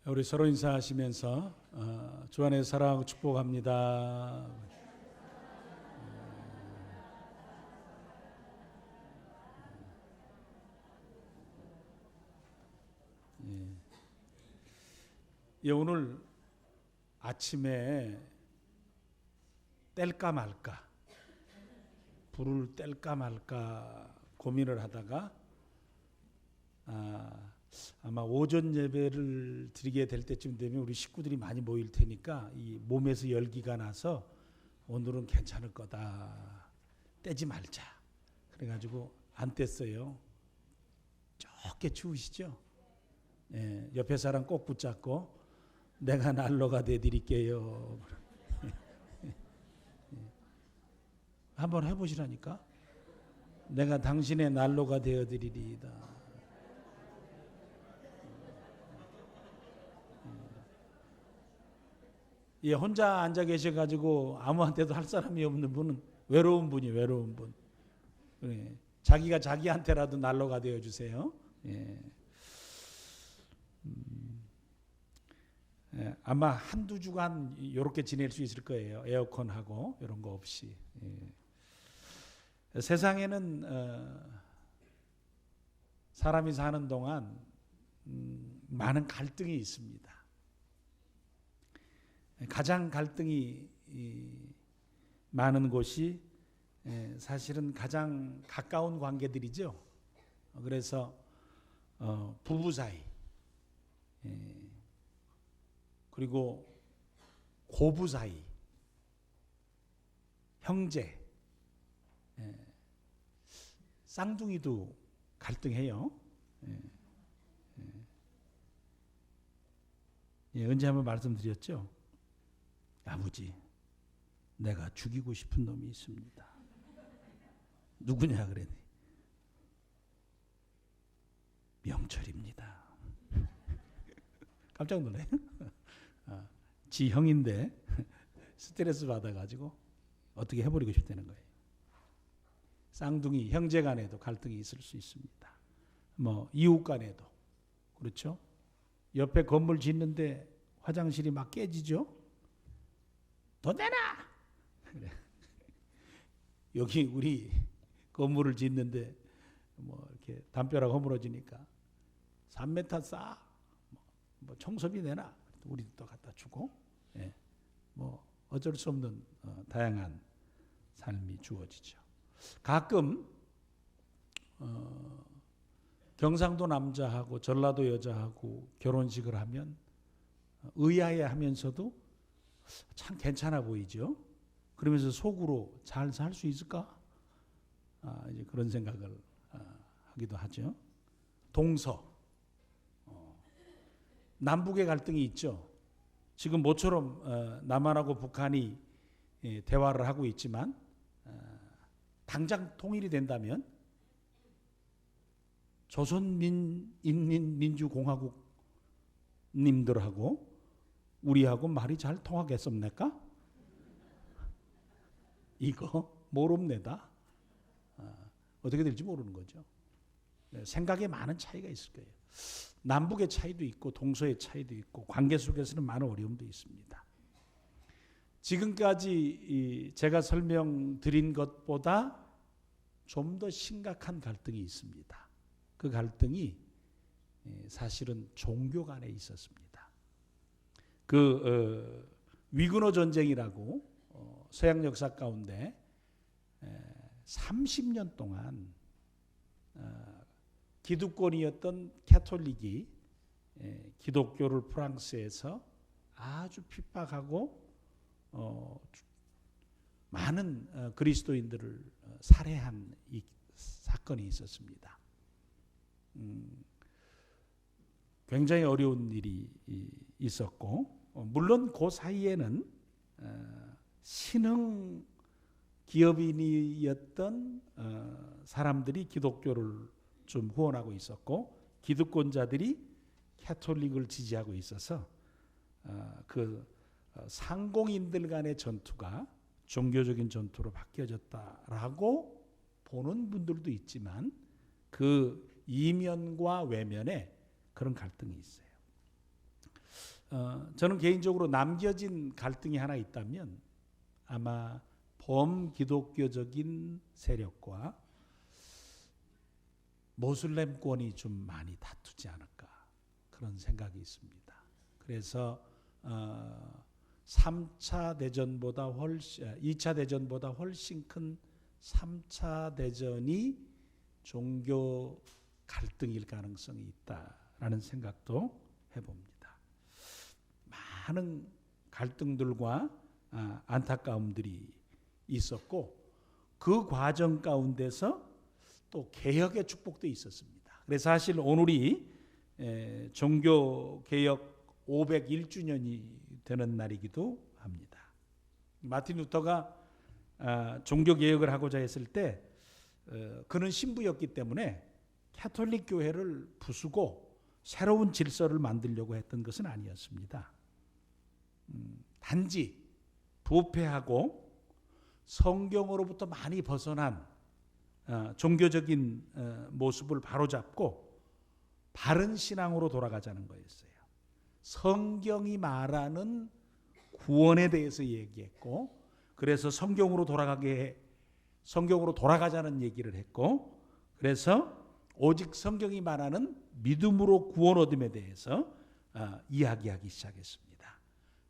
우리 서로 인사하시면서 주 안에 사랑하고 축복합니다. 예, 오늘 아침에 뗄까 말까, 불을 뗄까 말까 고민을 하다가 아마 오전 예배를 드리게 될 때쯤 되면 우리 식구들이 많이 모일 테니까 이 몸에서 열기가 나서 오늘은 괜찮을 거다, 떼지 말자. 그래가지고 안 뗐어요. 좋게 추우시죠? 예, 옆에 사람 꼭 붙잡고 내가 난로가 되드릴게요. 한번 해보시라니까. 내가 당신의 난로가 되어드리리이다. 예, 혼자 앉아 계셔가지고 아무한테도 할 사람이 없는 분은 외로운 분이 외로운 분. 그래. 자기가 자기한테라도 난로가 되어주세요. 예. 예, 아마 한두 주간 이렇게 지낼 수 있을 거예요. 에어컨하고 이런 거 없이. 예. 세상에는 사람이 사는 동안 많은 갈등이 있습니다. 가장 갈등이 많은 곳이 사실은 가장 가까운 관계들이죠. 그래서 부부 사이, 그리고 고부 사이, 형제, 쌍둥이도 갈등해요. 언제 한번 말씀드렸죠. 아버지, 내가 죽이고 싶은 놈이 있습니다. 누구냐 그랬니? 명철입니다. 깜짝 놀래. 지 형인데 스트레스 받아가지고 어떻게 해버리고 싶다는 거예요. 쌍둥이 형제 간에도 갈등이 있을 수 있습니다. 뭐 이웃 간에도 그렇죠. 옆에 건물 짓는데 화장실이 막 깨지죠. 더 내놔. 그래. 여기 우리 건물을 짓는데 뭐 이렇게 담벼락 허물어지니까 3m 쌓아. 뭐 청소비 내놔. 우리도 또 갖다 주고. 예. 뭐 어쩔 수 없는 다양한 삶이 주어지죠. 가끔 경상도 남자하고 전라도 여자하고 결혼식을 하면 의아해하면서도 참 괜찮아 보이죠. 그러면서 속으로 잘 살 수 있을까? 이제 그런 생각을 하기도 하죠. 동서, 남북의 갈등이 있죠. 지금 모처럼 남한하고 북한이 대화를 하고 있지만 당장 통일이 된다면 조선인민민주공화국 님들하고 우리하고 말이 잘 통하겠습니까? 이거 모릅니다. 어떻게 될지 모르는 거죠. 생각에 많은 차이가 있을 거예요. 남북의 차이도 있고 동서의 차이도 있고 관계 속에서는 많은 어려움도 있습니다. 지금까지 제가 설명드린 것보다 좀 더 심각한 갈등이 있습니다. 그 갈등이 사실은 종교 간에 있었습니다. 그 위그너 전쟁이라고 서양 역사 가운데 30년 동안 기득권이었던 캐톨릭이 기독교를 프랑스에서 아주 핍박하고 많은 그리스도인들을 살해한 이 사건이 있었습니다. 굉장히 어려운 일이 있었고, 물론 그 사이에는 신흥 기업인이었던 사람들이 기독교를 좀 후원하고 있었고, 기득권자들이 캐톨릭을 지지하고 있어서 그 상공인들 간의 전투가 종교적인 전투로 바뀌어졌다라고 보는 분들도 있지만 그 이면과 외면에 그런 갈등이 있어요. 저는 개인적으로 남겨진 갈등이 하나 있다면 아마 범기독교적인 세력과 모슬렘권이 좀 많이 다투지 않을까 그런 생각이 있습니다. 그래서 3차 대전보다 훨씬 2차 대전보다 훨씬 큰 3차 대전이 종교 갈등일 가능성이 있다라는 생각도 해봅니다. 많은 갈등들과 안타까움들이 있었고 그 과정 가운데서 또 개혁의 축복도 있었습니다. 그래서 사실 오늘이 종교개혁 501주년이 되는 날이기도 합니다. 마틴 루터가 종교개혁을 하고자 했을 때 그는 신부였기 때문에 가톨릭 교회를 부수고 새로운 질서를 만들려고 했던 것은 아니었습니다. 단지 부패하고 성경으로부터 많이 벗어난 종교적인 모습을 바로잡고 바른 신앙으로 돌아가자는 거였어요. 성경이 말하는 구원에 대해서 얘기했고, 그래서 성경으로 돌아가자는 얘기를 했고, 그래서 오직 성경이 말하는 믿음으로 구원 얻음에 대해서 이야기하기 시작했습니다.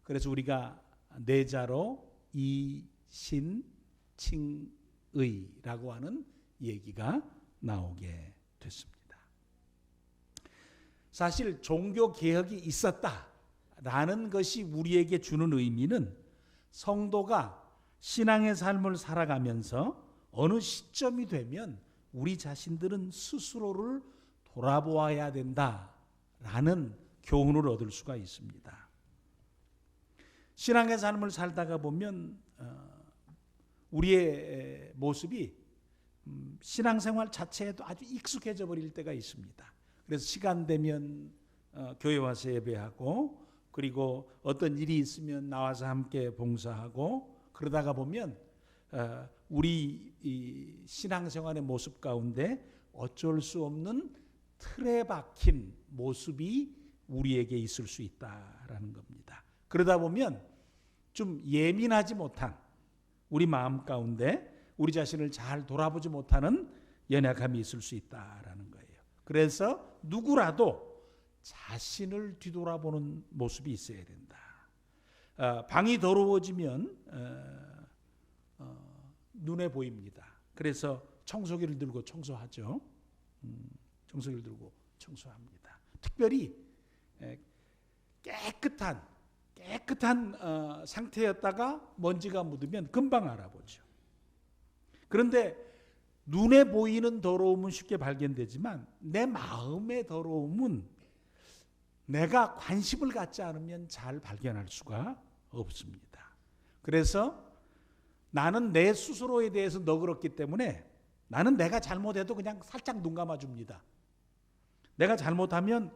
그래서 우리가 내자로 이신칭의라고 하는 얘기가 나오게 됐습니다. 사실 종교 개혁이 있었다라는 것이 우리에게 주는 의미는 성도가 신앙의 삶을 살아가면서 어느 시점이 되면 우리 자신들은 스스로를 돌아보아야 된다라는 교훈을 얻을 수가 있습니다. 신앙의 삶을 살다가 보면 우리의 모습이 신앙생활 자체에도 아주 익숙해져 버릴 때가 있습니다. 그래서 시간 되면 교회 와서 예배하고, 그리고 어떤 일이 있으면 나와서 함께 봉사하고, 그러다가 보면 우리 이 신앙생활의 모습 가운데 어쩔 수 없는 틀에 박힌 모습이 우리에게 있을 수 있다라는 겁니다. 그러다 보면 좀 예민하지 못한 우리 마음 가운데 우리 자신을 잘 돌아보지 못하는 연약함이 있을 수 있다라는 거예요. 그래서 누구라도 자신을 뒤돌아보는 모습이 있어야 된다. 방이 더러워지면 눈에 보입니다. 그래서 청소기를 들고 청소하죠. 청소기를 들고 청소합니다. 특별히 깨끗한 상태였다가 먼지가 묻으면 금방 알아보죠. 그런데 눈에 보이는 더러움은 쉽게 발견되지만 내 마음의 더러움은 내가 관심을 갖지 않으면 잘 발견할 수가 없습니다. 그래서 나는 내 스스로에 대해서 너그럽기 때문에 나는 내가 잘못해도 그냥 살짝 눈 감아줍니다. 내가 잘못하면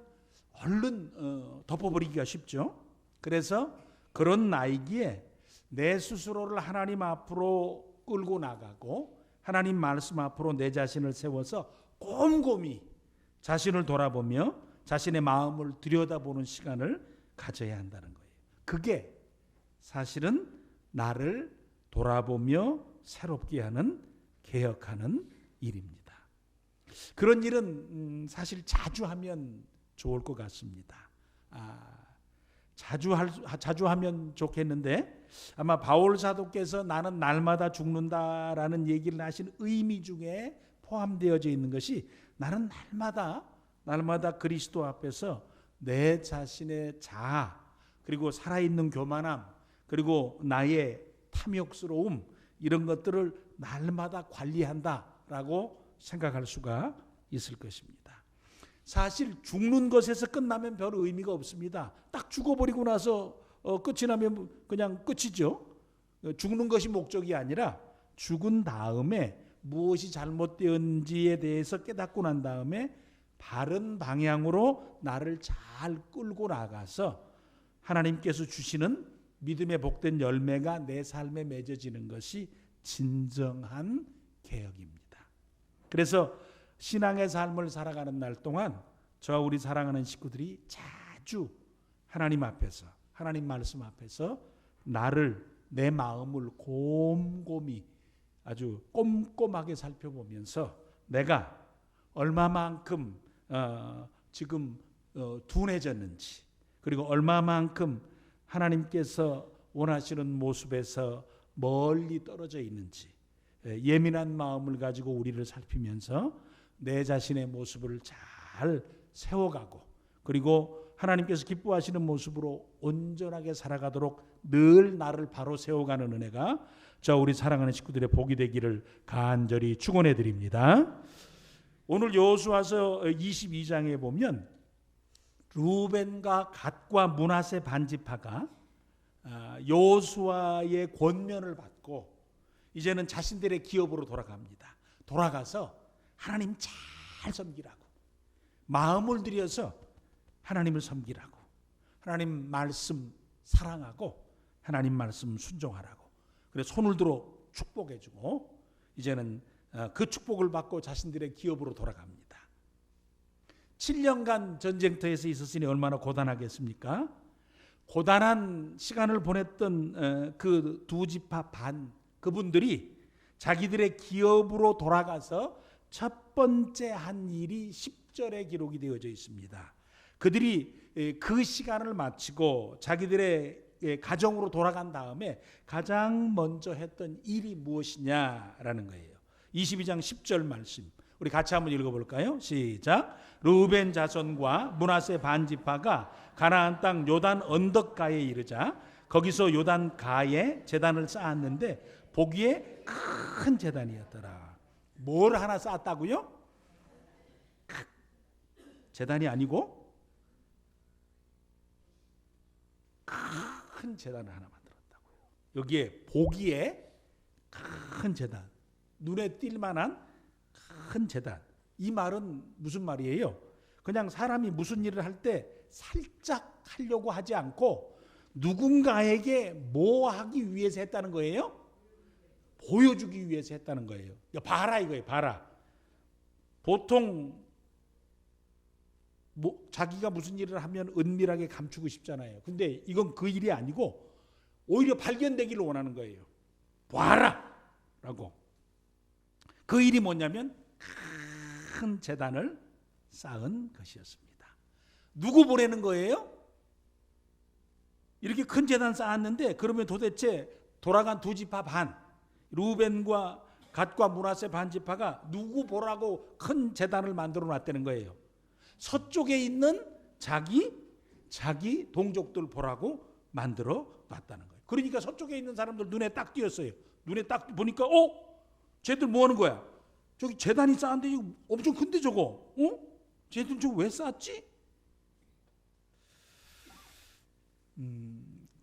얼른 덮어버리기가 쉽죠. 그래서 그런 나이기에 내 스스로를 하나님 앞으로 끌고 나가고 하나님 말씀 앞으로 내 자신을 세워서 곰곰이 자신을 돌아보며 자신의 마음을 들여다보는 시간을 가져야 한다는 거예요. 그게 사실은 나를 돌아보며 새롭게 하는, 개혁하는 일입니다. 그런 일은 사실 자주 하면 좋을 것 같습니다. 자주 하면 좋겠는데, 아마 바울 사도께서 나는 날마다 죽는다라는 얘기를 하신 의미 중에 포함되어져 있는 것이 나는 날마다 그리스도 앞에서 내 자신의 자아, 그리고 살아있는 교만함, 그리고 나의 탐욕스러움, 이런 것들을 날마다 관리한다라고 생각할 수가 있을 것입니다. 사실 죽는 것에서 끝나면 별 의미가 없습니다. 딱 죽어버리고 나서 끝이 나면 그냥 끝이죠. 죽는 것이 목적이 아니라 죽은 다음에 무엇이 잘못되었는지에 대해서 깨닫고 난 다음에 바른 방향으로 나를 잘 끌고 나가서 하나님께서 주시는 믿음의 복된 열매가 내 삶에 맺어지는 것이 진정한 개혁입니다. 그래서 신앙의 삶을 살아가는 날 동안 저와 우리 사랑하는 식구들이 자주 하나님 앞에서, 하나님 말씀 앞에서 나를, 내 마음을 곰곰이 아주 꼼꼼하게 살펴보면서 내가 얼마만큼 지금 둔해졌는지, 그리고 얼마만큼 하나님께서 원하시는 모습에서 멀리 떨어져 있는지, 예민한 마음을 가지고 우리를 살피면서 내 자신의 모습을 잘 세워가고, 그리고 하나님께서 기뻐하시는 모습으로 온전하게 살아가도록 늘 나를 바로 세워가는 은혜가 저 우리 사랑하는 식구들의 복이 되기를 간절히 축원해 드립니다. 오늘 여호수아서 22장에 보면 루벤과 갓과 므낫세 반지파가 여호수아의 권면을 받고 이제는 자신들의 기업으로 돌아갑니다. 돌아가서 하나님 잘 섬기라고, 마음을 들여서 하나님을 섬기라고, 하나님 말씀 사랑하고 하나님 말씀 순종하라고, 그래서 손을 들어 축복해주고 이제는 그 축복을 받고 자신들의 기업으로 돌아갑니다. 7년간 전쟁터에서 있었으니 얼마나 고단하겠습니까? 고단한 시간을 보냈던 그 두 지파 반, 그분들이 자기들의 기업으로 돌아가서 첫 번째 한 일이 10절에 기록이 되어져 있습니다. 그들이 그 시간을 마치고 자기들의 가정으로 돌아간 다음에 가장 먼저 했던 일이 무엇이냐라는 거예요. 22장 10절 말씀 우리 같이 한번 읽어볼까요? 시작. 르우벤 자손과 므낫세 반지파가 가나안 땅 요단 언덕가에 이르자 거기서 요단 가에 제단을 쌓았는데 보기에 큰 제단이었더라. 뭘 하나 쌓았다고요? 제단이 아니고 큰 제단을 하나 만들었다고요. 여기에 보기에 큰 제단, 눈에 띌 만한 큰 제단. 이 말은 무슨 말이에요? 그냥 사람이 무슨 일을 할 때 살짝 하려고 하지 않고 누군가에게 뭐 하기 위해서 했다는 거예요? 보여주기 위해서 했다는 거예요. 야, 봐라 이거예요. 봐라. 보통 자기가 무슨 일을 하면 은밀하게 감추고 싶잖아요. 근데 이건 그 일이 아니고 오히려 발견되기를 원하는 거예요. 봐라! 라고. 그 일이 뭐냐면 큰 제단을 쌓은 것이었습니다. 누구 보내는 거예요? 이렇게 큰 제단 쌓았는데 그러면 도대체 돌아간 두 지파 반, 루벤과 갓과 므낫세 반지파가 누구 보라고 큰 제단을 만들어 놨다는 거예요. 서쪽에 있는 자기 동족들 보라고 만들어 놨다는 거예요. 그러니까 서쪽에 있는 사람들 눈에 딱 띄었어요. 눈에 딱 보니까 쟤들 뭐 하는 거야? 저기 제단이 쌓았는데 이거 엄청 큰데 저거. 쟤들 저거 왜 쌓았지?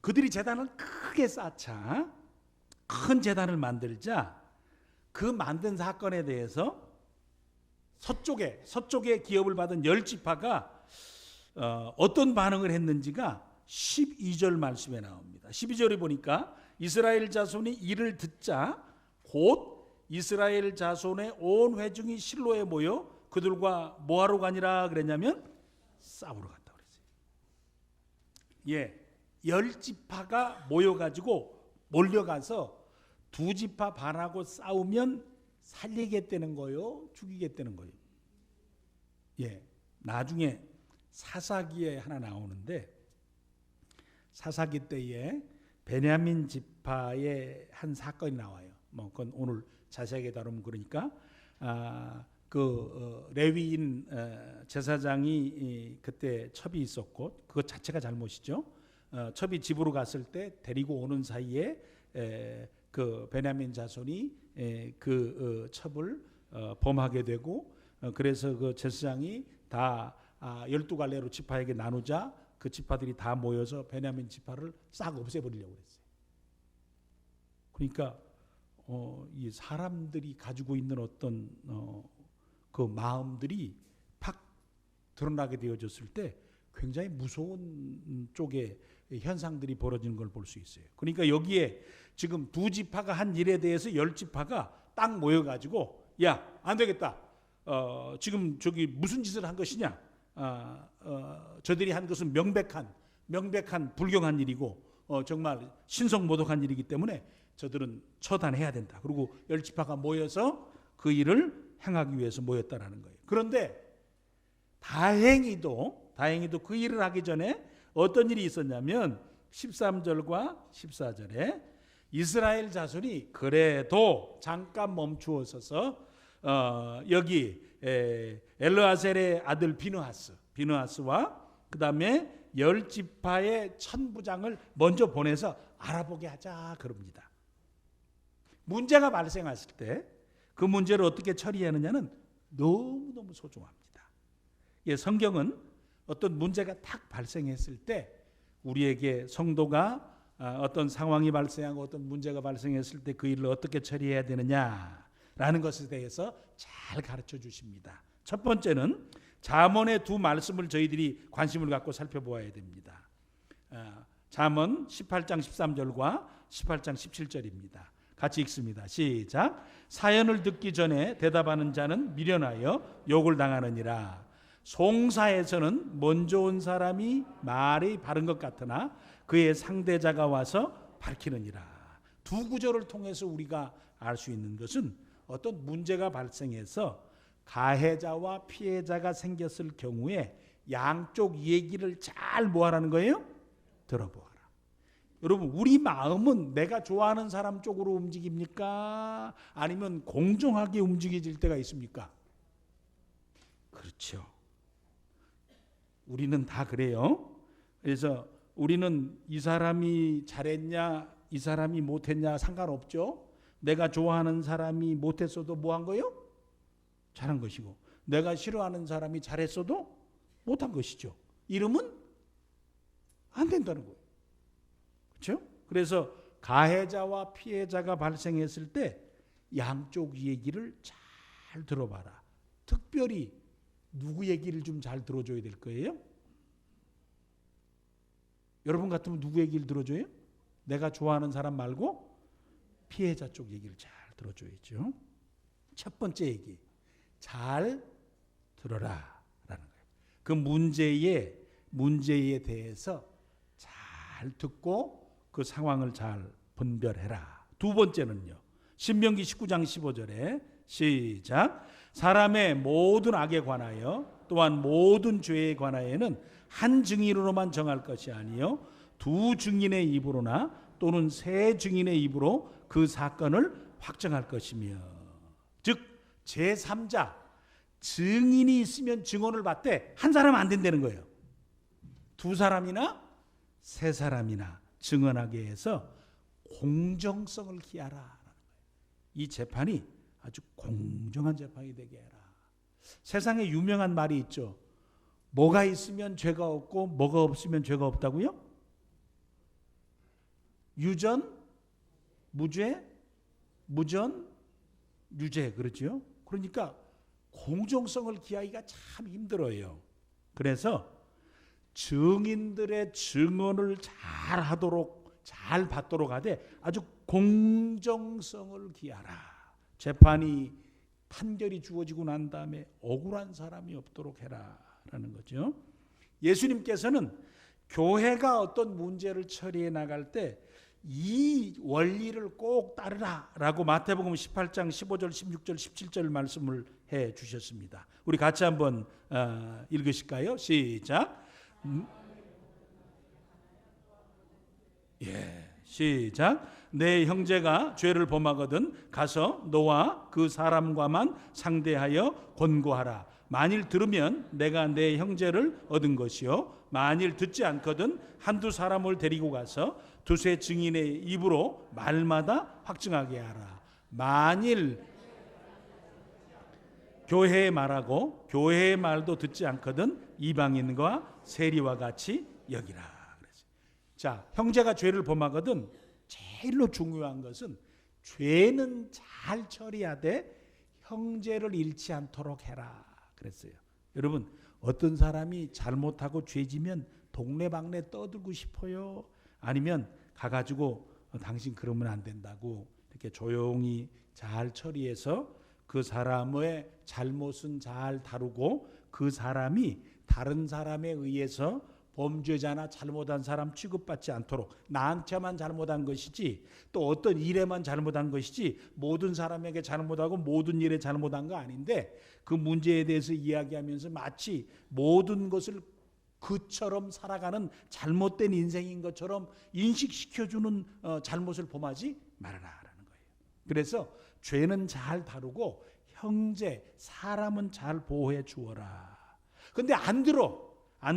그들이 제단을 크게 쌓자, 큰 제단을 만들자 그 만든 사건에 대해서 서쪽에 기업을 받은 10지파가 어떤 반응을 했는지가 12절 말씀에 나옵니다. 12절에 보니까 이스라엘 자손이 이를 듣자 곧 이스라엘 자손의 온 회중이 실로에 모여 그들과 뭐하러 가니라 그랬냐면 싸우러 갔다 그랬어요. 예, 10지파가 모여가지고 몰려가서 두 지파 반하고 싸우면 살리겠다는 거요, 죽이겠다는 거요. 예, 나중에 사사기에 하나 나오는데 사사기 때에 베냐민 지파의 한 사건이 나와요. 그건 오늘 자세하게 다루면 그러니까 레위인 제사장이 그때 첩이 있었고 그것 자체가 잘못이죠. 첩이 집으로 갔을 때 데리고 오는 사이에 그 베냐민 자손이 그 첩을 범하게 되고 그래서 그 제사장이 다 12갈래로 지파에게 나누자 그 지파들이 다 모여서 베냐민 지파를 싹 없애버리려고 그랬어요. 그러니까 이 사람들이 가지고 있는 어떤 그 마음들이 팍 드러나게 되어졌을 때 굉장히 무서운 쪽의 현상들이 벌어지는 걸 볼 수 있어요. 그러니까 여기에 지금 두 지파가 한 일에 대해서 10지파가 딱 모여가지고 야, 안 되겠다. 지금 저기 무슨 짓을 한 것이냐? 저들이 한 것은 명백한 명백한 불경한 일이고 정말 신성모독한 일이기 때문에 저들은 처단해야 된다. 그리고 열 지파가 모여서 그 일을 행하기 위해서 모였다라는 거예요. 그런데 다행히도 그 일을 하기 전에 어떤 일이 있었냐면 13절과 14절에 이스라엘 자손이 그래도 잠깐 멈추어 서서 여기 엘르아셀의 아들 비느하스와 그 다음에 열 지파의 천부장을 먼저 보내서 알아보게 하자 그럽니다. 문제가 발생했을 때 그 문제를 어떻게 처리하느냐는 너무너무 소중합니다. 성경은 어떤 문제가 딱 발생했을 때 우리에게 성도가 어떤 상황이 발생하고 어떤 문제가 발생했을 때 그 일을 어떻게 처리해야 되느냐라는 것에 대해서 잘 가르쳐 주십니다. 첫 번째는 잠언의 두 말씀을 저희들이 관심을 갖고 살펴보아야 됩니다. 잠언 18장 13절과 18장 17절입니다. 같이 읽습니다. 시작. 사연을 듣기 전에 대답하는 자는 미련하여 욕을 당하느니라. 송사에서는 먼저 온 사람이 말이 바른 것 같으나 그의 상대자가 와서 밝히느니라. 두 구절을 통해서 우리가 알 수 있는 것은 어떤 문제가 발생해서 가해자와 피해자가 생겼을 경우에 양쪽 얘기를 잘 뭐하라는 거예요? 들어보아라. 여러분, 우리 마음은 내가 좋아하는 사람 쪽으로 움직입니까? 아니면 공정하게 움직여질 때가 있습니까? 그렇죠. 우리는 다 그래요. 그래서 우리는 이 사람이 잘했냐, 이 사람이 못했냐 상관없죠. 내가 좋아하는 사람이 못했어도 뭐한 거예요? 잘한 것이고, 내가 싫어하는 사람이 잘했어도 못한 것이죠. 이러면 안 된다는 거예요. 그렇죠? 그래서 가해자와 피해자가 발생했을 때 양쪽 얘기를 잘 들어봐라. 특별히 누구 얘기를 좀 잘 들어줘야 될 거예요? 여러분 같으면 누구 얘기를 들어줘요? 내가 좋아하는 사람 말고 피해자 쪽 얘기를 잘 들어줘야죠. 첫 번째 얘기, 잘 들어라 라는 거예요. 그 문제에 대해서 잘 듣고 그 상황을 잘 분별해라. 두 번째는요, 신명기 19장 15절에 시작. 사람의 모든 악에 관하여 또한 모든 죄에 관하여는 한 증인으로만 정할 것이 아니요 두 증인의 입으로나 또는 세 증인의 입으로 그 사건을 확정할 것이며, 즉 제3자 증인이 있으면 증언을 받되 한 사람 안 된다는 거예요. 두 사람이나 세 사람이나 증언하게 해서 공정성을 기하라. 이 재판이 아주 공정한 재판이 되게 해라. 세상에 유명한 말이 있죠. 뭐가 있으면 죄가 없고 뭐가 없으면 죄가 없다고요? 유전, 무죄, 무전, 유죄, 그렇죠? 그러니까 공정성을 기하기가 참 힘들어요. 그래서 증인들의 증언을 잘 하도록, 잘 받도록 하되 아주 공정성을 기하라. 재판이 판결이 주어지고 난 다음에 억울한 사람이 없도록 해라라는 거죠. 예수님께서는 교회가 어떤 문제를 처리해 나갈 때 이 원리를 꼭 따르라라고 마태복음 18장 15절, 16절, 17절 말씀을 해 주셨습니다. 우리 같이 한번 읽으실까요? 시작. 시작. 내 형제가 죄를 범하거든 가서 너와 그 사람과만 상대하여 권고하라. 만일 들으면 내가 내 형제를 얻은 것이요 만일 듣지 않거든 한두 사람을 데리고 가서 두세 증인의 입으로 말마다 확증하게 하라. 만일 교회의 말하고 교회의 말도 듣지 않거든 이방인과 세리와 같이 여기라. 자, 형제가 죄를 범하거든 제일로 중요한 것은 죄는 잘 처리하되 형제를 잃지 않도록 해라 그랬어요. 여러분, 어떤 사람이 잘못하고 죄지면 동네방네 떠들고 싶어요? 아니면 가가지고 당신 그러면 안 된다고 이렇게 조용히 잘 처리해서 그 사람의 잘못은 잘 다루고 그 사람이 다른 사람에 의해서 범죄자나 잘못한 사람 취급받지 않도록 나한테만 잘못한 것이지 또 어떤 일에만 잘못한 것이지 모든 사람에게 잘못하고 모든 일에 잘못한 거 아닌데 그 문제에 대해서 이야기하면서 마치 모든 것을 그처럼 살아가는 잘못된 인생인 것처럼 인식시켜주는 잘못을 범하지 말아라라는 거예요. 그래서 죄는 잘 다루고 형제, 사람은 잘 보호해 주어라. 근데 안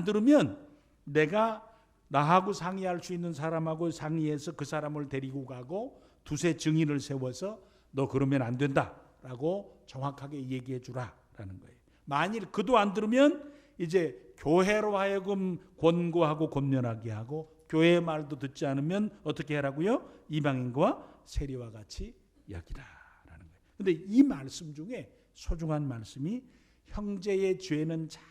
들으면 내가 나하고 상의할 수 있는 사람하고 상의해서 그 사람을 데리고 가고 두세 증인을 세워서 너 그러면 안 된다라고 정확하게 얘기해 주라라는 거예요. 만일 그도 안 들으면 이제 교회로 하여금 권고하고 권면하게 하고 교회의 말도 듣지 않으면 어떻게 하라고요? 이방인과 세리와 같이 여기라라는 거예요. 근데 이 말씀 중에 소중한 말씀이 형제의 죄는 잘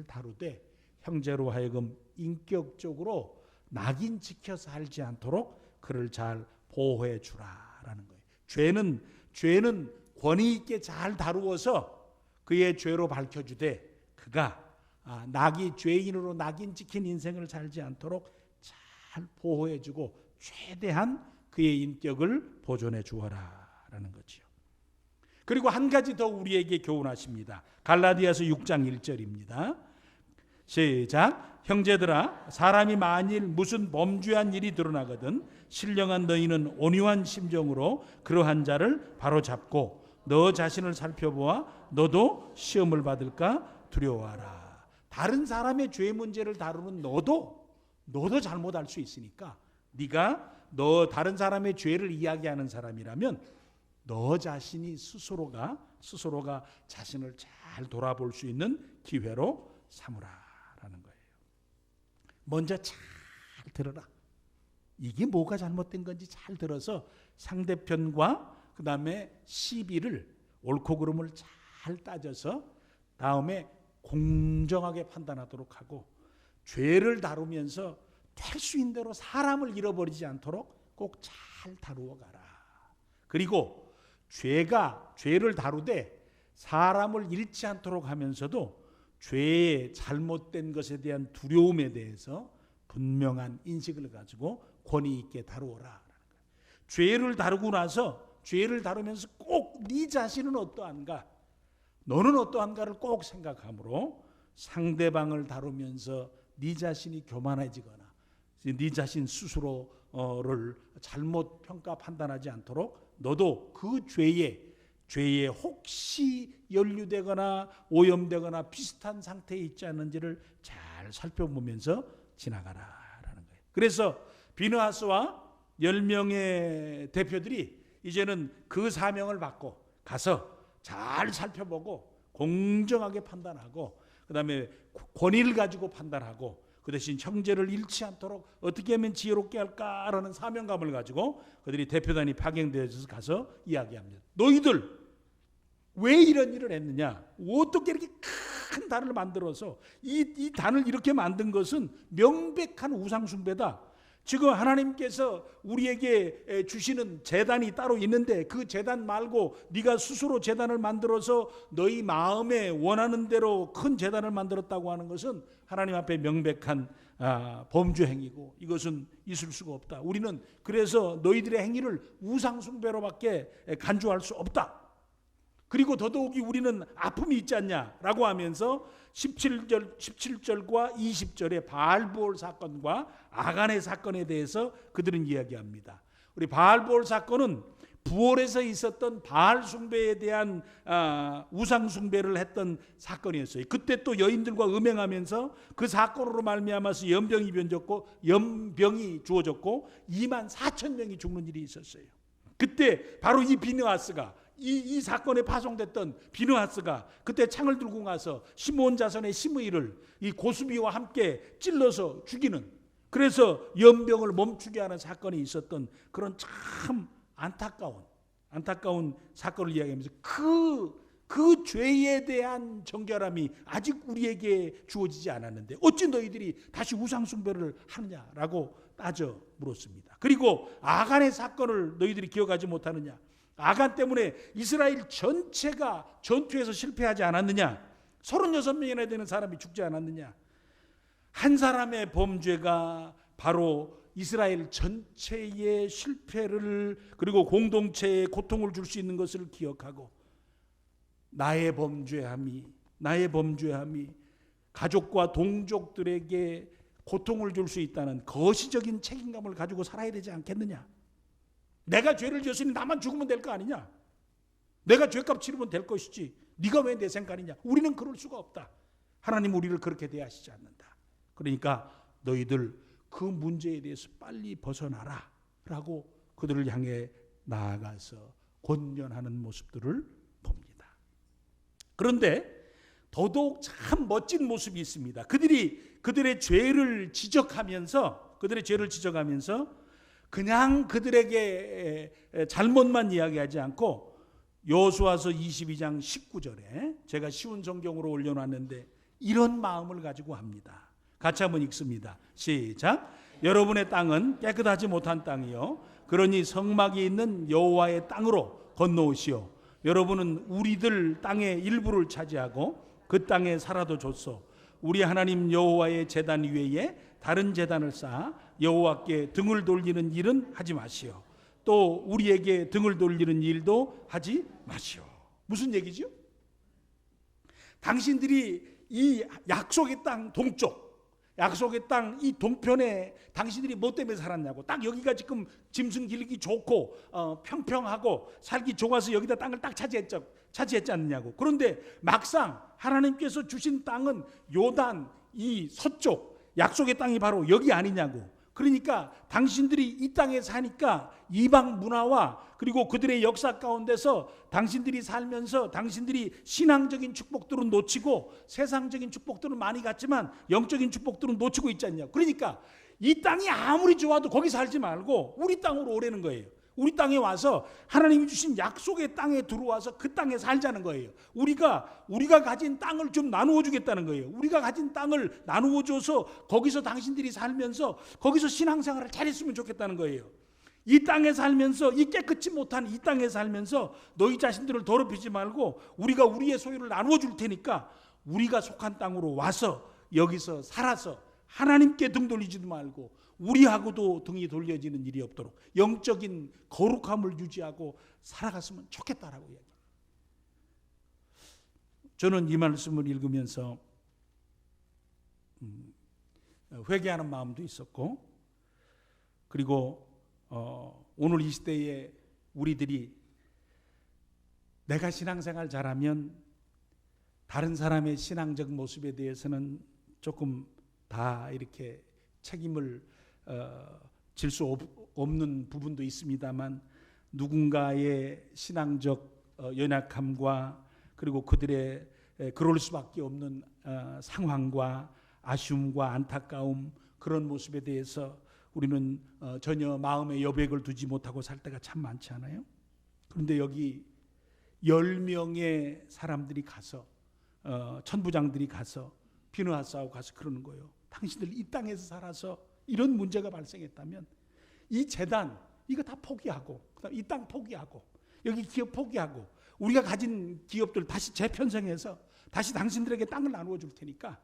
다루되 형제로 하여금 인격적으로 낙인 지켜 살지 않도록 그를 잘 보호해 주라라는 거예요. 죄는 권위 있게 잘 다루어서 그의 죄로 밝혀주되 그가 죄인으로 낙인 찍힌 인생을 살지 않도록 잘 보호해 주고 최대한 그의 인격을 보존해 주어라라는 거지요. 그리고 한 가지 더 우리에게 교훈하십니다. 갈라디아서 6장 1절입니다. 시작. 형제들아, 사람이 만일 무슨 범죄한 일이 드러나거든 신령한 너희는 온유한 심정으로 그러한 자를 바로잡고 너 자신을 살펴보아 너도 시험을 받을까 두려워하라. 다른 사람의 죄 문제를 다루는 너도 잘못할 수 있으니까 네가 다른 사람의 죄를 이야기하는 사람이라면 너 자신이 스스로가 자신을 잘 돌아볼 수 있는 기회로 삼으라라는 거예요. 먼저 잘 들어라. 이게 뭐가 잘못된 건지 잘 들어서 상대편과 그 다음에 시비를 옳고 그름을 잘 따져서 다음에 공정하게 판단하도록 하고 죄를 다루면서 될 수 있는 대로 사람을 잃어버리지 않도록 꼭 잘 다루어 가라. 그리고 죄를 다루되 사람을 잃지 않도록 하면서도 죄의 잘못된 것에 대한 두려움에 대해서 분명한 인식을 가지고 권위 있게 다루어라. 죄를 다루고 나서 죄를 다루면서 꼭 네 자신은 어떠한가, 너는 어떠한가를 꼭 생각하므로 상대방을 다루면서 네 자신이 교만해지거나 네 자신 스스로를 잘못 평가 판단하지 않도록 너도 그 죄에 혹시 연루되거나 오염되거나 비슷한 상태에 있지 않는지를 잘 살펴보면서 지나가라라는 거예요. 그래서 비느하스와 10명의 대표들이 이제는 그 사명을 받고 가서 잘 살펴보고 공정하게 판단하고 그 다음에 권위를 가지고 판단하고 그 대신 형제를 잃지 않도록 어떻게 하면 지혜롭게 할까라는 사명감을 가지고 그들이 대표단이 파견되어서 가서 이야기합니다. 너희들 왜 이런 일을 했느냐? 어떻게 이렇게 큰 단을 만들어서 이 단을 이렇게 만든 것은 명백한 우상숭배다. 지금 하나님께서 우리에게 주시는 제단이 따로 있는데 그 제단 말고 네가 스스로 제단을 만들어서 너희 마음에 원하는 대로 큰 제단을 만들었다고 하는 것은 하나님 앞에 명백한 범죄 행위고 이것은 있을 수가 없다. 우리는 그래서 너희들의 행위를 우상숭배로밖에 간주할 수 없다. 그리고 더더욱이 우리는 아픔이 있지 않냐라고 하면서 17절과 20절의 바알보올 사건과 아간의 사건에 대해서 그들은 이야기합니다. 우리 바알보올 사건은 부올에서 있었던 바알 숭배에 대한 우상 숭배를 했던 사건이었어요. 그때 또 여인들과 음행하면서 그 사건으로 말미암아서 연병이 주어졌고 2만 4천 명이 죽는 일이 있었어요. 그때 바로 이 비느하스가 이 사건에 파송됐던 비느하스가 그때 창을 들고 가서 시므온 자손의 시므이를 이 고수비와 함께 찔러서 죽이는, 그래서 연병을 멈추게 하는 사건이 있었던 그런 참 안타까운 사건을 이야기하면서 그 죄에 대한 정결함이 아직 우리에게 주어지지 않았는데 어찌 너희들이 다시 우상숭배를 하느냐라고 따져 물었습니다. 그리고 아간의 사건을 너희들이 기억하지 못하느냐? 아간 때문에 이스라엘 전체가 전투에서 실패하지 않았느냐? 36명이나 되는 사람이 죽지 않았느냐? 한 사람의 범죄가 바로 이스라엘 전체의 실패를 그리고 공동체에 고통을 줄 수 있는 것을 기억하고 나의 범죄함이 가족과 동족들에게 고통을 줄 수 있다는 거시적인 책임감을 가지고 살아야 되지 않겠느냐. 내가 죄를 지었으니 나만 죽으면 될 거 아니냐. 내가 죄값 치르면 될 것이지 네가 왜 내 생각이냐. 우리는 그럴 수가 없다. 하나님 우리를 그렇게 대하시지 않는다. 그러니까 너희들 그 문제에 대해서 빨리 벗어나라 라고 그들을 향해 나아가서 권면하는 모습들을 봅니다. 그런데 더더욱 참 멋진 모습이 있습니다. 그들의 죄를 지적하면서 그냥 그들에게 잘못만 이야기하지 않고 여호수아서 22장 19절에 제가 쉬운 성경으로 올려놨는데 이런 마음을 가지고 합니다. 같이 한번 읽습니다. 시작. 여러분의 땅은 깨끗하지 못한 땅이요 그러니 성막이 있는 여호와의 땅으로 건너오시오. 여러분은 우리들 땅의 일부를 차지하고 그 땅에 살아도 좋소. 우리 하나님 여호와의 제단 위에 다른 제단을 쌓아 여호와께 등을 돌리는 일은 하지 마시오. 또 우리에게 등을 돌리는 일도 하지 마시오. 무슨 얘기죠? 당신들이 이 약속의 땅 동쪽, 약속의 땅 이 동편에 당신들이 뭐 때문에 살았냐고. 딱 여기가 지금 짐승 기르기 좋고 평평하고 살기 좋아서 여기다 땅을 딱 차지했지 않느냐고. 그런데 막상 하나님께서 주신 땅은 요단 이 서쪽 약속의 땅이 바로 여기 아니냐고. 그러니까 당신들이 이 땅에 사니까 이방 문화와 그리고 그들의 역사 가운데서 당신들이 살면서 당신들이 신앙적인 축복들은 놓치고 세상적인 축복들은 많이 갖지만 영적인 축복들은 놓치고 있지 않냐. 그러니까 이 땅이 아무리 좋아도 거기 살지 말고 우리 땅으로 오라는 거예요. 우리 땅에 와서 하나님이 주신 약속의 땅에 들어와서 그 땅에 살자는 거예요. 우리가 가진 땅을 좀 나누어 주겠다는 거예요. 우리가 가진 땅을 나누어 줘서 거기서 당신들이 살면서 거기서 신앙생활을 잘했으면 좋겠다는 거예요. 이 땅에 살면서 이 깨끗이 못한 이 땅에 살면서 너희 자신들을 더럽히지 말고 우리가 우리의 소유를 나누어 줄 테니까 우리가 속한 땅으로 와서 여기서 살아서 하나님께 등 돌리지도 말고 우리하고도 등이 돌려지는 일이 없도록 영적인 거룩함을 유지하고 살아갔으면 좋겠다라고 이야기합니다. 저는 이 말씀을 읽으면서 회개하는 마음도 있었고 그리고 오늘 이 시대에 우리들이 내가 신앙생활 잘하면 다른 사람의 신앙적 모습에 대해서는 조금 다 이렇게 책임을 질 수 없는 부분도 있습니다만 누군가의 신앙적 연약함과 그리고 그들의 그럴 수밖에 없는 상황과 아쉬움과 안타까움 그런 모습에 대해서 우리는 전혀 마음의 여백을 두지 못하고 살 때가 참 많지 않아요? 그런데 여기 10명의 사람들이 가서 천부장들이 가서 비느하스하고 가서 그러는 거예요. 당신들 이 땅에서 살아서 이런 문제가 발생했다면 이 재단 이거 다 포기하고 이 땅 포기하고 여기 기업 포기하고 우리가 가진 기업들 다시 재편성해서 다시 당신들에게 땅을 나누어 줄 테니까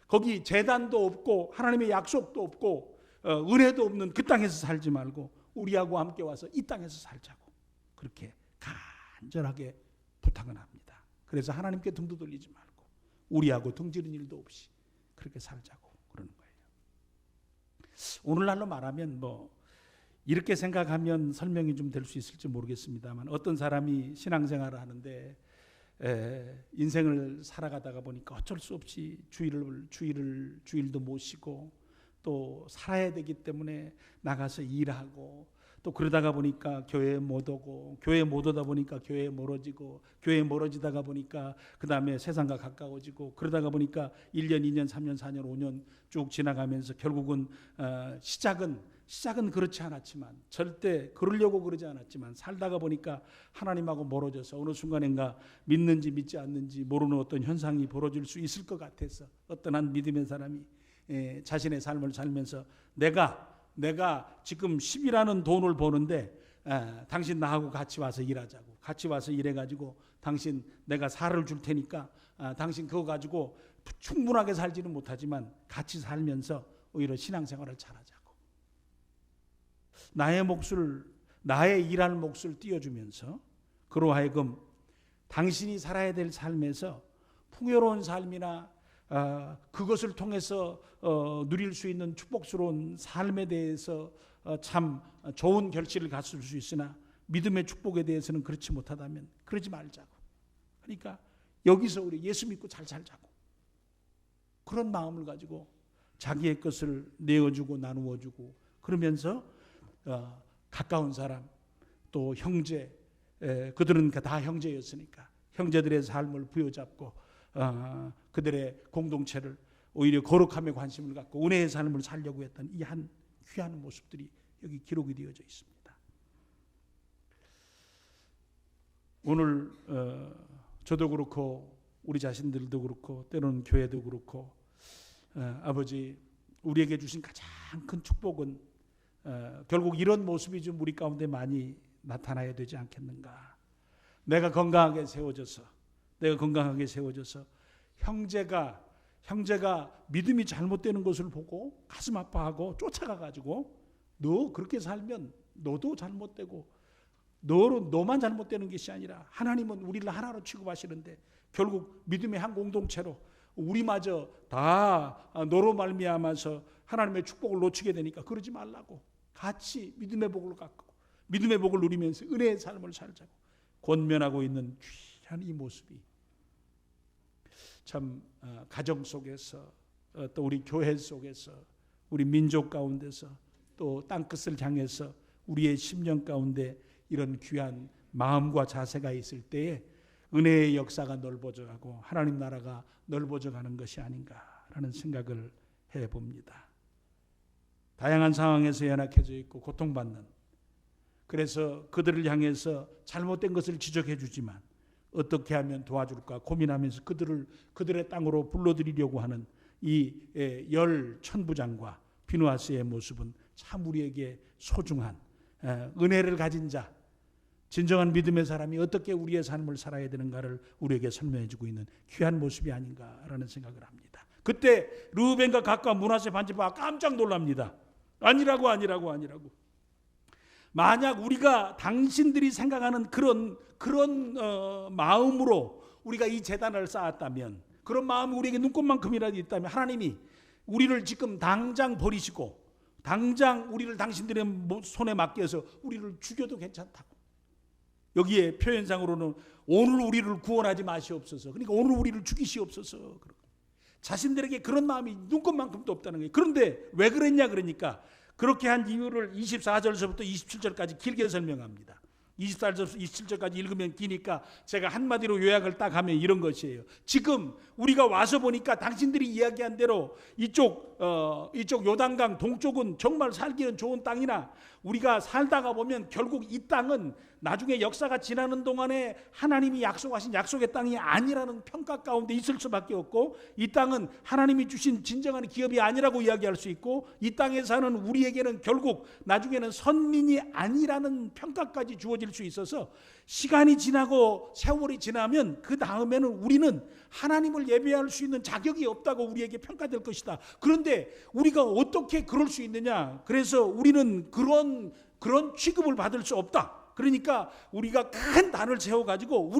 거기 재단도 없고 하나님의 약속도 없고 은혜도 없는 그 땅에서 살지 말고 우리하고 함께 와서 이 땅에서 살자고 그렇게 간절하게 부탁을 합니다. 그래서 하나님께 등도 돌리지 말고 우리하고 등지는 일도 없이 그렇게 살자고 그러는 거예요. 오늘날로 말하면 이렇게 생각하면 설명이 좀 될 수 있을지 모르겠습니다만 어떤 사람이 신앙생활을 하는데 인생을 살아가다가 보니까 어쩔 수 없이 주일도 못 쉬고 또 살아야 되기 때문에 나가서 일하고 또 그러다가 보니까 교회에 못 오고 교회에 못 오다 보니까 교회에 멀어지고 교회에 멀어지다가 보니까 그 다음에 세상과 가까워지고 그러다가 보니까 1년, 2년, 3년, 4년, 5년 쭉 지나가면서 결국은 시작은 그렇지 않았지만 절대 그러려고 그러지 않았지만 살다가 보니까 하나님하고 멀어져서 어느 순간인가 믿는지 믿지 않는지 모르는 어떤 현상이 벌어질 수 있을 것 같아서 어떤 한 믿음의 사람이 자신의 삶을 살면서 내가 지금 10이라는 돈을 버는데 당신 나하고 같이 와서 일하자고. 같이 와서 일해가지고 당신 내가 살을 줄 테니까 당신 그거 가지고 충분하게 살지는 못하지만 같이 살면서 오히려 신앙생활을 잘하자고. 나의 일할 몫을 띄워주면서 그로 하여금 당신이 살아야 될 삶에서 풍요로운 삶이나 그것을 통해서 누릴 수 있는 축복스러운 삶에 대해서 참 좋은 결실을 갖출 수 있으나 믿음의 축복에 대해서는 그렇지 못하다면 그러지 말자고. 그러니까 여기서 우리 예수 믿고 잘 살자고. 그런 마음을 가지고 자기의 것을 내어주고 나누어주고 그러면서 가까운 사람 또 형제, 그들은 다 형제였으니까 형제들의 삶을 부여잡고 그들의 공동체를 오히려 거룩함에 관심을 갖고 은혜의 삶을 살려고 했던 이 한 귀한 모습들이 여기 기록이 되어져 있습니다. 오늘 저도 그렇고 우리 자신들도 그렇고 때로는 교회도 그렇고 아버지 우리에게 주신 가장 큰 축복은 결국 이런 모습이 좀 우리 가운데 많이 나타나야 되지 않겠는가. 내가 건강하게 세워져서 형제가 믿음이 잘못되는 것을 보고 가슴 아파하고 쫓아가가지고 너 그렇게 살면 너도 잘못되고 너만 잘못되는 것이 아니라 하나님은 우리를 하나로 취급하시는데 결국 믿음의 한 공동체로 우리마저 다 너로 말미암아서 하나님의 축복을 놓치게 되니까 그러지 말라고 같이 믿음의 복을 갖고 믿음의 복을 누리면서 은혜의 삶을 살자고 권면하고 있는 귀한 이 모습이 참 가정 속에서 또 우리 교회 속에서 우리 민족 가운데서 또 땅끝을 향해서 우리의 심령 가운데 이런 귀한 마음과 자세가 있을 때에 은혜의 역사가 넓어져가고 하나님 나라가 넓어져가는 것이 아닌가라는 생각을 해봅니다. 다양한 상황에서 연약해져 있고 고통받는, 그래서 그들을 향해서 잘못된 것을 지적해 주지만 어떻게 하면 도와줄까 고민하면서 그들의 땅으로 불러들이려고 하는 이 열 천부장과 비누아스의 모습은 참 우리에게 소중한 은혜를 가진 자, 진정한 믿음의 사람이 어떻게 우리의 삶을 살아야 되는가를 우리에게 설명해 주고 있는 귀한 모습이 아닌가라는 생각을 합니다. 그때 르우벤과 갓과 므낫세 반지파가 깜짝 놀랍니다. 아니라고. 만약 우리가 당신들이 생각하는 그런 마음으로 우리가 이 제단을 쌓았다면, 그런 마음이 우리에게 눈꽃만큼이라도 있다면 하나님이 우리를 지금 당장 버리시고 당장 우리를 당신들의 손에 맡겨서 우리를 죽여도 괜찮다고. 여기에 표현상으로는 오늘 우리를 구원하지 마시옵소서, 그러니까 오늘 우리를 죽이시옵소서. 자신들에게 그런 마음이 눈꽃만큼도 없다는 거예요. 그런데 왜 그랬냐 그러니까 그렇게 한 이유를 24절에서부터 27절까지 길게 설명합니다. 24절에서 27절까지 읽으면 기니까 제가 한마디로 요약을 딱 하면 이런 것이에요. 지금 우리가 와서 보니까 당신들이 이야기한 대로 이쪽 요단강 동쪽은 정말 살기는 좋은 땅이나 우리가 살다가 보면 결국 이 땅은 나중에 역사가 지나는 동안에 하나님이 약속하신 약속의 땅이 아니라는 평가 가운데 있을 수밖에 없고, 이 땅은 하나님이 주신 진정한 기업이 아니라고 이야기할 수 있고, 이 땅에 사는 우리에게는 결국 나중에는 선민이 아니라는 평가까지 주어질 수 있어서 시간이 지나고 세월이 지나면 그 다음에는 우리는 하나님을 예배할 수 있는 자격이 없다고 우리에게 평가될 것이다. 그런데 우리가 어떻게 그럴 수 있느냐? 그래서 우리는 그런 취급을 받을 수 없다. 그러니까 우리가 큰 단을 세워가지고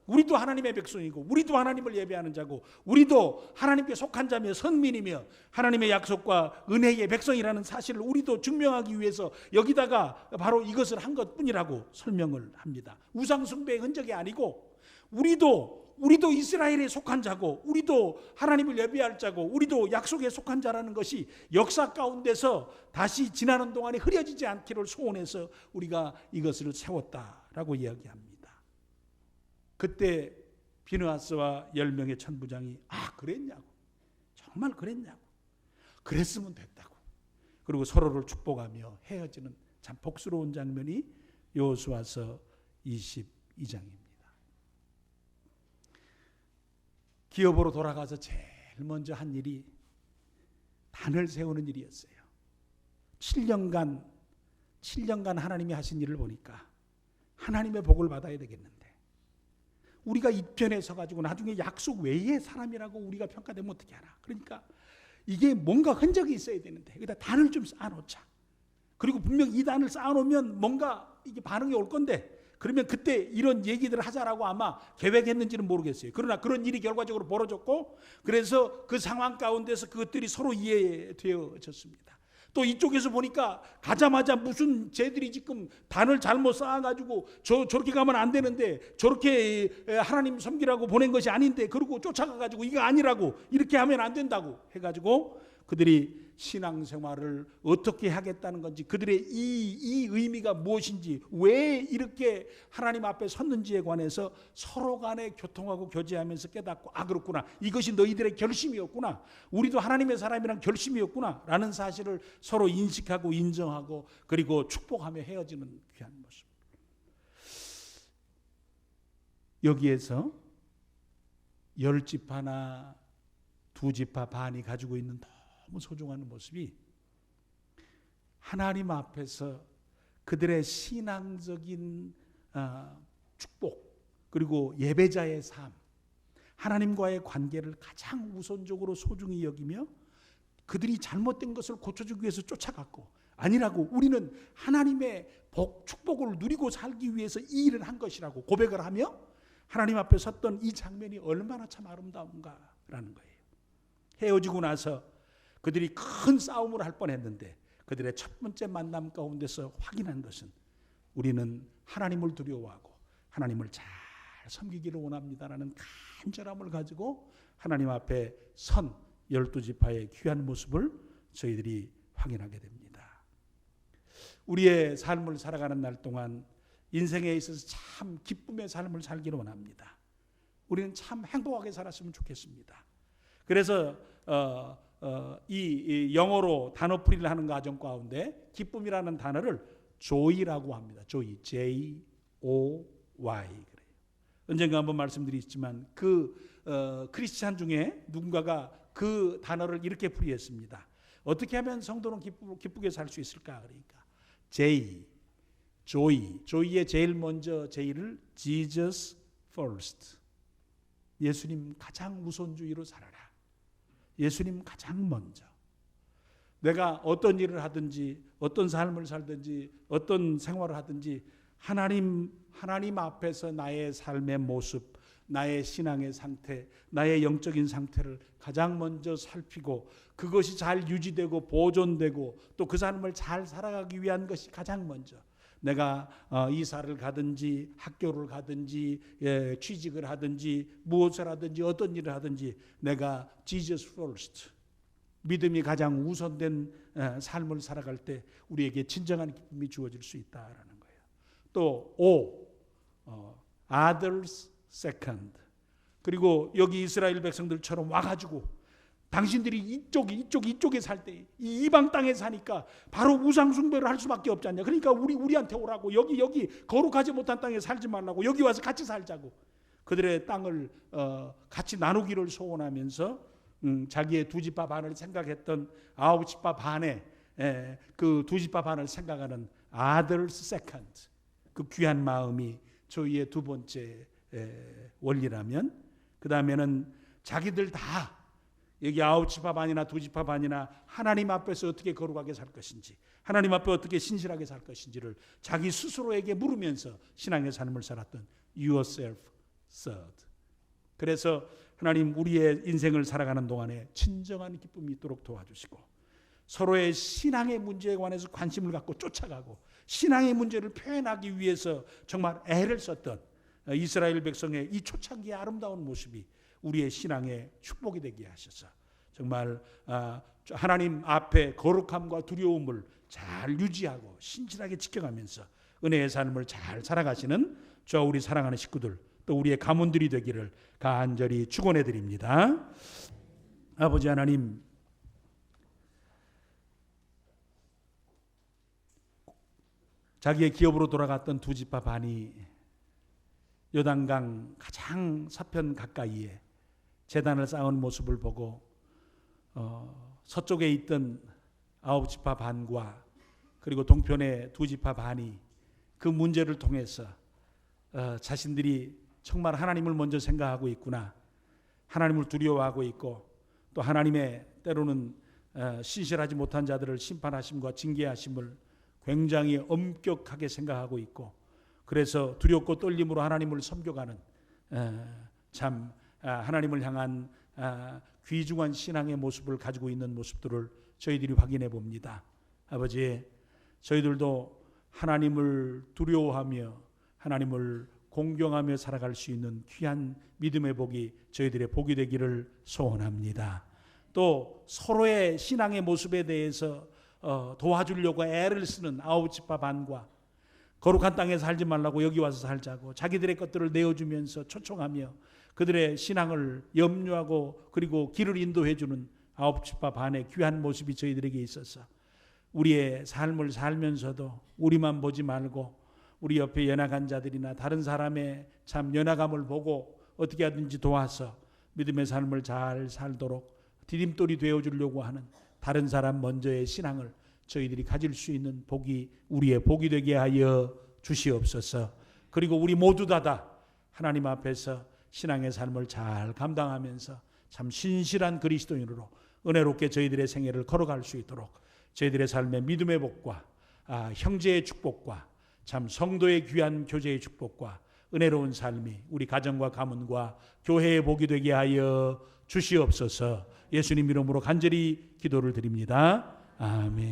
우리도 하나님의 백성이고 우리도 하나님을 예배하는 자고 우리도 하나님께 속한 자며 선민이며 하나님의 약속과 은혜의 백성이라는 사실을 우리도 증명하기 위해서 여기다가 바로 이것을 한 것뿐이라고 설명을 합니다. 우상숭배의 흔적이 아니고 우리도 이스라엘에 속한 자고 우리도 하나님을 예배할 자고 우리도 약속에 속한 자라는 것이 역사 가운데서 다시 지나는 동안에 흐려지지 않기를 소원해서 우리가 이것을 세웠다라고 이야기합니다. 그때 비느하스와 10명의 천부장이 그랬냐고, 정말 그랬냐고, 그랬으면 됐다고, 그리고 서로를 축복하며 헤어지는 참 복스러운 장면이 여호수아서 22장입니다. 기업으로 돌아가서 제일 먼저 한 일이 단을 세우는 일이었어요. 7년간 7년간 하나님이 하신 일을 보니까 하나님의 복을 받아야 되겠는데 우리가 이편에 서가지고 나중에 약속 외의 사람이라고 우리가 평가되면 어떻게 하나. 그러니까 이게 뭔가 흔적이 있어야 되는데 여기다 단을 좀 쌓아놓자. 그리고 분명 이 단을 쌓아놓으면 뭔가 이게 반응이 올 건데 그러면 그때 이런 얘기들을 하자라고 아마 계획했는지는 모르겠어요. 그러나 그런 일이 결과적으로 벌어졌고 그래서 그 상황 가운데서 그것들이 서로 이해되어졌습니다. 또 이쪽에서 보니까 가자마자 무슨 쟤들이 지금 단을 잘못 쌓아가지고 저렇게 가면 안 되는데 저렇게 하나님 섬기라고 보낸 것이 아닌데 그러고 쫓아가가지고 이거 아니라고 이렇게 하면 안 된다고 해가지고 그들이 신앙생활을 어떻게 하겠다는 건지 그들의 이 의미가 무엇인지 왜 이렇게 하나님 앞에 섰는지에 관해서 서로 간에 교통하고 교제하면서 깨닫고 아 그렇구나 이것이 너희들의 결심이었구나 우리도 하나님의 사람이란 결심이었구나 라는 사실을 서로 인식하고 인정하고 그리고 축복하며 헤어지는 귀한 모습. 여기에서 10지파나 2지파 반이 가지고 있는 너무 소중한 모습이 하나님 앞에서 그들의 신앙적인 축복 그리고 예배자의 삶 하나님과의 관계를 가장 우선적으로 소중히 여기며 그들이 잘못된 것을 고쳐주기 위해서 쫓아갔고 아니라고 우리는 하나님의 축복을 누리고 살기 위해서 이 일을 한 것이라고 고백을 하며 하나님 앞에 섰던 이 장면이 얼마나 참 아름다운가라는 거예요. 헤어지고 나서 그들이 큰 싸움을 할 뻔했는데 그들의 첫 번째 만남 가운데서 확인한 것은 우리는 하나님을 두려워하고 하나님을 잘 섬기기를 원합니다라는 간절함을 가지고 하나님 앞에 선 12지파의 귀한 모습을 저희들이 확인하게 됩니다. 우리의 삶을 살아가는 날 동안 인생에 있어서 참 기쁨의 삶을 살기를 원합니다. 우리는 참 행복하게 살았으면 좋겠습니다. 그래서 이 영어로 단어 풀이를 하는 과정 가운데 기쁨이라는 단어를 joy라고 합니다. joy, J-O-Y 그래요. 언젠가 한번 말씀드렸지만 크리스찬 중에 누군가가 그 단어를 이렇게 풀이했습니다. 어떻게 하면 성도는 기쁘게 살 수 있을까? 그러니까 joy의 제일 먼저 J를 Jesus first. 예수님 가장 우선주의로 살아라. 예수님 가장 먼저. 내가 어떤 일을 하든지 어떤 삶을 살든지 어떤 생활을 하든지 하나님 앞에서 나의 삶의 모습, 나의 신앙의 상태, 나의 영적인 상태를 가장 먼저 살피고 그것이 잘 유지되고 보존되고 또 그 삶을 잘 살아가기 위한 것이 가장 먼저. 내가 이사를 가든지 학교를 가든지 취직을 하든지 무엇을 하든지 어떤 일을 하든지 내가 Jesus first 믿음이 가장 우선된 삶을 살아갈 때 우리에게 진정한 기쁨이 주어질 수 있다라는 거예요. 또 others second 그리고 여기 이스라엘 백성들처럼 와가지고 당신들이 이쪽에 살 때 이방 땅에 사니까 바로 우상 숭배를 할 수밖에 없지 않냐. 그러니까 우리한테 오라고 여기 거룩하지 못한 땅에 살지 말라고 여기 와서 같이 살자고 그들의 땅을 같이 나누기를 소원하면서 자기의 2지파 반을 생각했던 9지파 반에 그 2지파 반을 생각하는 others second 그 귀한 마음이 저희의 두 번째 원리라면 그 다음에는 자기들 다 여기 9지파 반이나 2지파 반이나 하나님 앞에서 어떻게 거룩하게 살 것인지 하나님 앞에 어떻게 신실하게 살 것인지를 자기 스스로에게 물으면서 신앙의 삶을 살았던 yourself third. 그래서 하나님 우리의 인생을 살아가는 동안에 진정한 기쁨이 있도록 도와주시고 서로의 신앙의 문제에 관해서 관심을 갖고 쫓아가고 신앙의 문제를 표현하기 위해서 정말 애를 썼던 이스라엘 백성의 이 초창기의 아름다운 모습이 우리의 신앙의 축복이 되게 하셔서 정말 하나님 앞에 거룩함과 두려움을 잘 유지하고 신실하게 지켜가면서 은혜의 삶을 잘 살아가시는 저 우리 사랑하는 식구들 또 우리의 가문들이 되기를 간절히 축원해 드립니다. 아버지 하나님 자기의 기업으로 돌아갔던 2지파 반이 요단강 가장 서편 가까이에 제단을 쌓은 모습을 보고 서쪽에 있던 9지파 반과 그리고 동편의 두 지파 반이 그 문제를 통해서 자신들이 정말 하나님을 먼저 생각하고 있구나, 하나님을 두려워하고 있고 또 하나님의 때로는 신실하지 못한 자들을 심판하심과 징계하심을 굉장히 엄격하게 생각하고 있고, 그래서 두렵고 떨림으로 하나님을 섬겨가는 참 하나님을 향한 귀중한 신앙의 모습을 가지고 있는 모습들을 저희들이 확인해 봅니다. 아버지, 저희들도 하나님을 두려워하며 하나님을 공경하며 살아갈 수 있는 귀한 믿음의 복이 저희들의 복이 되기를 소원합니다. 또 서로의 신앙의 모습에 대해서 도와주려고 애를 쓰는 아홉 지파 반과 거룩한 땅에 살지 말라고 여기 와서 살자고 자기들의 것들을 내어주면서 초청하며 그들의 신앙을 염려하고 그리고 길을 인도해 주는 아홉 지파 반의 귀한 모습이 저희들에게 있어서 우리의 삶을 살면서도 우리만 보지 말고 우리 옆에 연약한 자들이나 다른 사람의 참 연약함을 보고 어떻게 하든지 도와서 믿음의 삶을 잘 살도록 디딤돌이 되어주려고 하는 다른 사람 먼저의 신앙을 저희들이 가질 수 있는 복이 우리의 복이 되게 하여 주시옵소서. 그리고 우리 모두 다 하나님 앞에서 신앙의 삶을 잘 감당하면서 참 신실한 그리스도인으로 은혜롭게 저희들의 생애를 걸어갈 수 있도록 저희들의 삶의 믿음의 복과 형제의 축복과 참 성도의 귀한 교제의 축복과 은혜로운 삶이 우리 가정과 가문과 교회의 복이 되게 하여 주시옵소서. 예수님 이름으로 간절히 기도를 드립니다. 아멘.